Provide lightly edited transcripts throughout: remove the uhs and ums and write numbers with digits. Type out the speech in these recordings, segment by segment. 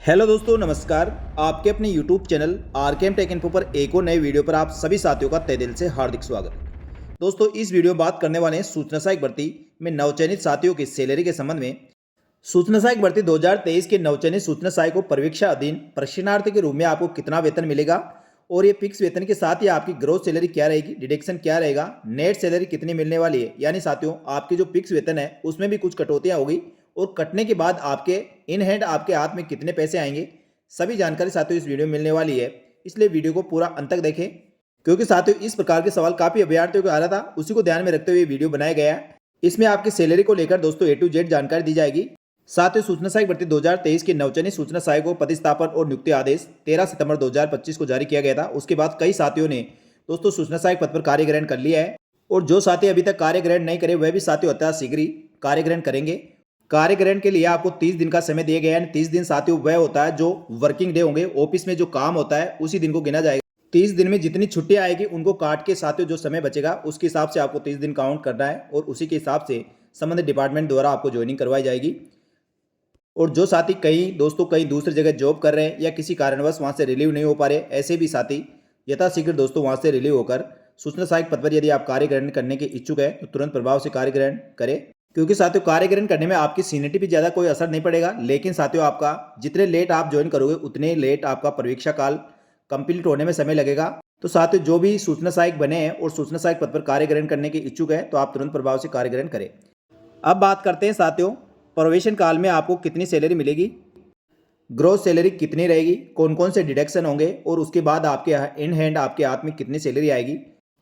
Hello दोस्तों, नमस्कार। आपके अपने YouTube channel RKM take info पर एक और नए वीडियो पर आप सभी साथियों का तहे दिल से हार्दिक स्वागत। दोस्तों, इस वीडियो में बात करने वाले हैं सूचना सहायक भर्ती में नवचयनित साथियों की सैलरी के संबंध में। सूचना सहायक भर्ती 2023 के नवचयनित सूचना सहायक को परीक्षा अधीन प्रशिक्षणार्थी के रूप में आपको कितना वेतन मिलेगा और ये फिक्स वेतन के साथ ही आपकी ग्रोथ सैलरी क्या रहेगी, डिडक्शन क्या रहेगा, नेट सैलरी कितनी मिलने वाली है। यानी साथियों, आपकी जो फिक्स वेतन है उसमें भी कुछ कटौतियां होगी और कटने के बाद आपके इन हैंड आपके हाथ में कितने पैसे आएंगे, सभी जानकारी साथियों इस वीडियो में मिलने वाली है। इसलिए वीडियो को पूरा अंत तक देखें, क्योंकि साथियों इस प्रकार के सवाल काफी अभ्यर्थियों को आ रहा था, उसी को ध्यान में रखते हुए वीडियो बनाया गया है। इसमें आपकी सैलरी को लेकर दोस्तों A to Z जानकारी दी जाएगी। साथ ही सूचना सहायक भर्ती 2023 के नवचयनित सूचना सहायक को प्रतिस्थापन और नियुक्ति आदेश 13 सितंबर 2025 को जारी किया गया था। उसके बाद कई साथियों ने दोस्तों सूचना सहायक पद पर कार्य ग्रहण कर लिया है और जो साथी अभी तक कार्य ग्रहण नहीं करे वह भी साथियों अत्यंत शीघ्र ही कार्य ग्रहण करेंगे। कार्य ग्रहण के लिए आपको 30 दिन का समय दिया गया है। 30 दिन साथियों वह होता है जो वर्किंग डे होंगे, ऑफिस में जो काम होता है उसी दिन को गिना जाएगा। 30 दिन में जितनी छुट्टी आएगी उनको काट के साथियों जो समय बचेगा उसके हिसाब से आपको 30 दिन काउंट करना है और उसी के हिसाब से संबंधित डिपार्टमेंट द्वारा आपको ज्वाइनिंग करवाई जाएगी। और जो साथी कहीं दूसरी जगह जॉब कर रहे हैं या किसी कारणवश वहाँ से रिलीव नहीं हो पा रहे, ऐसे भी साथी यथाशीघ्र दोस्तों वहाँ से रिलीव होकर सूचना सहायक पद पर यदि आप कार्य ग्रहण करने के इच्छुक है तो तुरंत प्रभाव से कार्य ग्रहण करें, क्योंकि साथियों कार्य ग्रहण करने में आपकी सीनियरिटी पे ज़्यादा कोई असर नहीं पड़ेगा। लेकिन साथियों आपका जितने लेट आप ज्वाइन करोगे उतने लेट आपका परीक्षा काल कंप्लीट होने में समय लगेगा। तो साथियों जो भी सूचना सहायक बने हैं और सूचना सहायक पद पर कार्य ग्रहण करने के इच्छुक है तो आप तुरंत प्रभाव से कार्य ग्रहण करें। अब बात करते हैं साथियों प्रोबेशन काल में आपको कितनी सैलरी मिलेगी, ग्रोथ सैलरी कितनी रहेगी, कौन कौन से डिडक्शन होंगे और उसके बाद आपके इन हैंड आपके हाथ में कितनी सैलरी आएगी।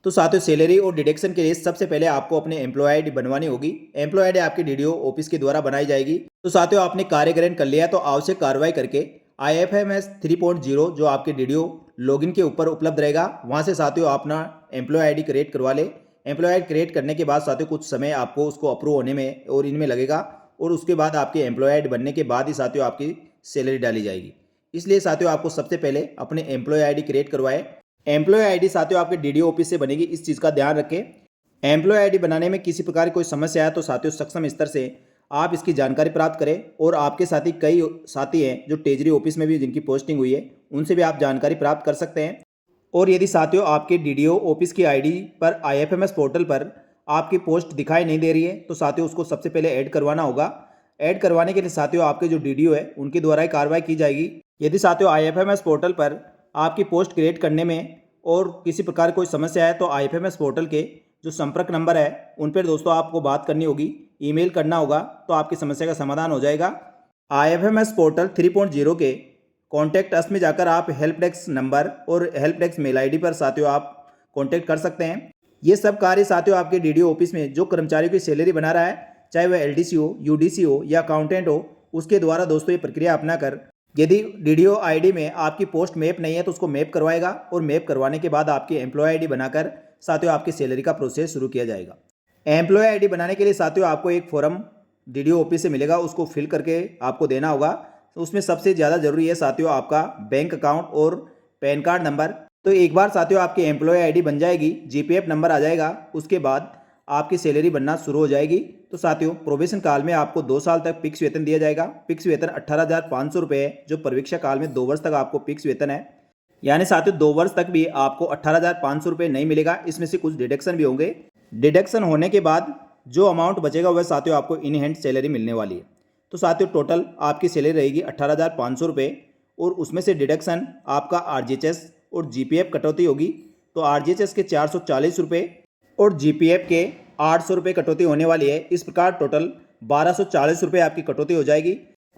तो साथियों सैलरी और डिडक्शन के लिए सबसे पहले आपको अपने एम्प्लॉय आईडी बनवानी होगी। एम्प्लॉय आईडी आपकी डीडीओ ऑफिस के द्वारा बनाई जाएगी। तो साथियों आपने कार्य ग्रहण कर लिया तो आवश्यक कार्रवाई करके IFMS 3.0 जो आपके डीडीओ लॉगिन के ऊपर उपलब्ध रहेगा, वहाँ से साथियों अपना एम्प्लॉय आईडी क्रिएट करवा ले। एम्प्लॉय आईडी क्रिएट करने के बाद साथियों कुछ समय आपको उसको अप्रूव होने में और इनमें लगेगा और उसके बाद आपके एम्प्लॉय आईडी बनने के बाद ही साथियों आपकी सैलरी डाली जाएगी। इसलिए साथियों आपको सबसे पहले अपने एम्प्लॉय आईडी क्रिएट करवाए। एम्प्लॉय आईडी साथियों आपके डीडीओ ऑफिस से बनेगी, इस चीज़ का ध्यान रखें। एम्प्लॉय आईडी बनाने में किसी प्रकार की कोई समस्या है तो साथियों सक्षम स्तर से आप इसकी जानकारी प्राप्त करें और आपके साथी कई साथी हैं जो टेजरी ऑफिस में भी जिनकी पोस्टिंग हुई है उनसे भी आप जानकारी प्राप्त कर सकते हैं। और यदि साथियों आपके डीडीओ ऑफिस की आईडी पर IFMS पोर्टल पर आपकी पोस्ट दिखाई नहीं दे रही है तो साथियों उसको सबसे पहले ऐड करवाना होगा। ऐड करवाने के लिए साथियों आपके जो डीडीओ है उनके द्वारा ही कार्रवाई की जाएगी। यदि साथियों IFMS पोर्टल पर आपकी पोस्ट क्रिएट करने में और किसी प्रकार कोई समस्या है तो IFMS पोर्टल के जो संपर्क नंबर है उन पर दोस्तों आपको बात करनी होगी, ईमेल करना होगा तो आपकी समस्या का समाधान हो जाएगा। IFMS पोर्टल 3.0 के कॉन्टैक्ट अस में जाकर आप हेल्प डेस्क नंबर और हेल्प डेस्क मेल आईडी पर साथियों आप कॉन्टैक्ट कर सकते हैं। ये सब कार्य साथियों आपके डीडीओ ऑफिस में जो कर्मचारियों की सैलरी बना रहा है, चाहे वह LDC हो, UDC हो या अकाउंटेंट हो, उसके द्वारा दोस्तों ये प्रक्रिया अपना कर यदि डीडीओ आईडी में आपकी पोस्ट मैप नहीं है तो उसको मैप करवाएगा और मैप करवाने के बाद आपकी एम्प्लॉय आईडी बनाकर साथियों आपकी सैलरी का प्रोसेस शुरू किया जाएगा। एम्प्लॉय आईडी बनाने के लिए साथियों आपको एक फॉर्म डीडीओ ऑफिस से मिलेगा, उसको फिल करके आपको देना होगा। तो उसमें सबसे ज़्यादा जरूरी है साथियों आपका बैंक अकाउंट और पैन कार्ड नंबर। तो एक बार साथियों आपकी एम्प्लॉय आईडी बन जाएगी, GPF नंबर आ जाएगा, उसके बाद आपकी सैलरी बनना शुरू हो जाएगी। तो साथियों प्रोबेशन काल में आपको 2 साल तक फिक्स वेतन दिया जाएगा। फिक्स वेतन 18,500 रुपये है, जो परीक्षा काल में 2 वर्ष तक आपको फिक्स वेतन है। यानी साथियों 2 वर्ष तक भी आपको 18,500 रुपये नहीं मिलेगा, इसमें से कुछ डिडक्शन भी होंगे। डिडक्शन होने के बाद जो अमाउंट बचेगा वह साथियों आपको इन हैंड सैलरी मिलने वाली है। तो साथियों टोटल आपकी सैलरी रहेगी 18,500 रुपये और उसमें से डिडक्शन आपका RGHS और GPF कटौती होगी। तो RGHS के 440 रुपये और GPF के 800 रुपये कटौती होने वाली है। इस प्रकार टोटल 1240 रुपये आपकी कटौती हो जाएगी।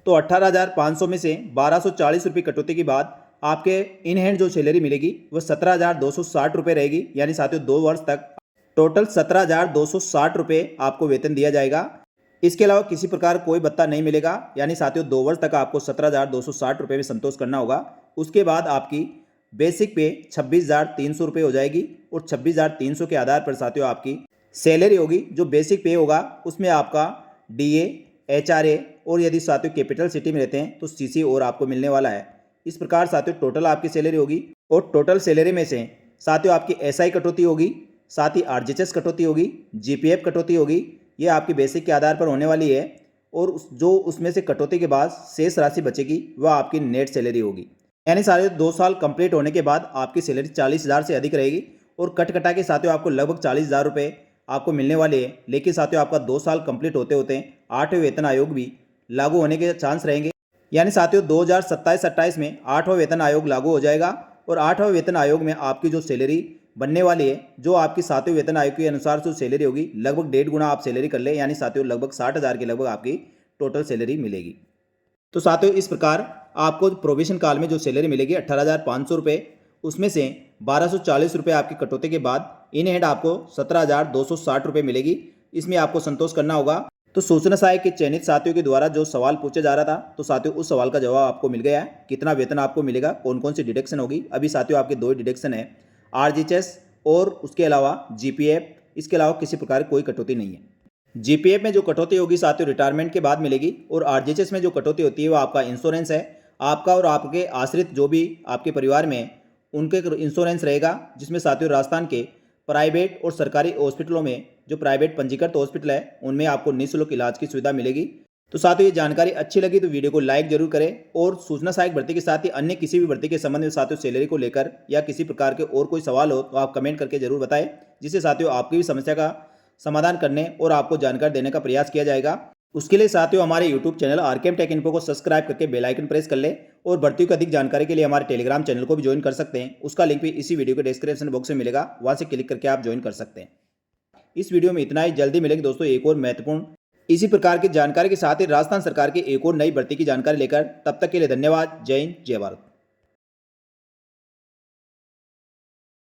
तो 18,500 में से 1240 रुपये कटौती के बाद आपके इन हैंड जो सैलरी मिलेगी वह 17,260 रुपये रहेगी। यानी साथियों 2 वर्ष तक टोटल 17,260 रुपये आपको वेतन दिया जाएगा। इसके अलावा किसी प्रकार कोई भत्ता नहीं मिलेगा। यानी साथियों 2 वर्ष तक आपको 17,260 रुपये में संतोष करना होगा। उसके बाद आपकी बेसिक पे 26,300 रुपये हो जाएगी और 26,300 के आधार पर साथियों आपकी सैलरी होगी। जो बेसिक पे होगा उसमें आपका DA, HRA और यदि साथियों कैपिटल सिटी में रहते हैं तो CC और आपको मिलने वाला है। इस प्रकार साथियों टोटल आपकी सैलरी होगी और टोटल सैलरी में से साथियों आपकी SI कटौती होगी, साथ ही RGHS कटौती होगी, GPF कटौती होगी, ये आपकी बेसिक के आधार पर होने वाली है। जो उसमें से कटौती के बाद शेष राशि बचेगी वह आपकी नेट सैलरी होगी। यानी साढ़े 2 साल कंप्लीट होने के बाद आपकी सैलरी 40,000 से अधिक रहेगी और कट कटा के साथियों आपको लगभग 40,000 रुपये आपको मिलने वाले हैं। लेकिन साथियों आपका 2 साल कंप्लीट होते होते 8वें वेतन आयोग भी लागू होने के चांस रहेंगे। यानी साथियों 2027-28 में 8वां वेतन आयोग लागू हो जाएगा और 8वां वेतन आयोग में आपकी जो सैलरी बनने वाली है, जो आपकी 7वें वेतन आयोग के अनुसार जो सैलरी होगी लगभग 1.5 गुना आप सैलरी कर ले, यानी साथियों लगभग 60,000 के लगभग आपकी टोटल सैलरी मिलेगी। तो साथियों इस प्रकार आपको प्रोबेशन काल में जो सैलरी मिलेगी 18,500 रुपये, उसमें से 1,240 रुपये आपकी कटौती के बाद इन हैंड आपको 17,260 रुपये मिलेगी। इसमें आपको संतोष करना होगा। तो सूचना सहायक के चयनित साथियों के द्वारा जो सवाल पूछा जा रहा था, तो साथियों उस सवाल का जवाब आपको मिल गया है। कितना वेतन आपको मिलेगा, कौन कौन सी डिडक्शन होगी। अभी साथियों आपके 2 डिडक्शन है, RGHS और उसके अलावा GPF। इसके अलावा किसी प्रकार की कोई कटौती नहीं है। GPF में जो कटौती होगी साथियों रिटायरमेंट के बाद मिलेगी और RGHS में जो कटौती होती है वो आपका इंश्योरेंस है। आपका और आपके आश्रित जो भी आपके परिवार में उनके इंश्योरेंस रहेगा, जिसमें साथियों राजस्थान के प्राइवेट और सरकारी हॉस्पिटलों में जो प्राइवेट पंजीकृत हॉस्पिटल है उनमें आपको निःशुल्क इलाज की सुविधा मिलेगी। तो साथियों ये जानकारी अच्छी लगी तो वीडियो को लाइक जरूर करें और सूचना सहायक भर्ती के साथ ही अन्य किसी भी भर्ती के संबंध में साथियों सैलरी को लेकर या किसी प्रकार के और कोई सवाल हो तो आप कमेंट करके जरूर बताएं, जिससे साथियों आपकी भी समस्या का समाधान करने और आपको जानकारी देने का प्रयास किया जाएगा। उसके लिए साथियों हमारे YouTube channel RKM take info को सब्सक्राइब करके बेल आइकन प्रेस कर ले और भर्तियों की अधिक जानकारी के लिए हमारे टेलीग्राम चैनल को भी ज्वाइन कर सकते हैं। उसका लिंक भी इसी वीडियो के डिस्क्रिप्शन बॉक्स में मिलेगा, वहां से क्लिक करके आप ज्वाइन कर सकते हैं। इस वीडियो में इतना ही। जल्दी मिलेंगे दोस्तों एक और महत्वपूर्ण इसी प्रकार की जानकारी के साथ ही राजस्थान सरकार की एक और नई भर्ती की जानकारी लेकर। तब तक के लिए धन्यवाद। जय हिंद, जय भारत।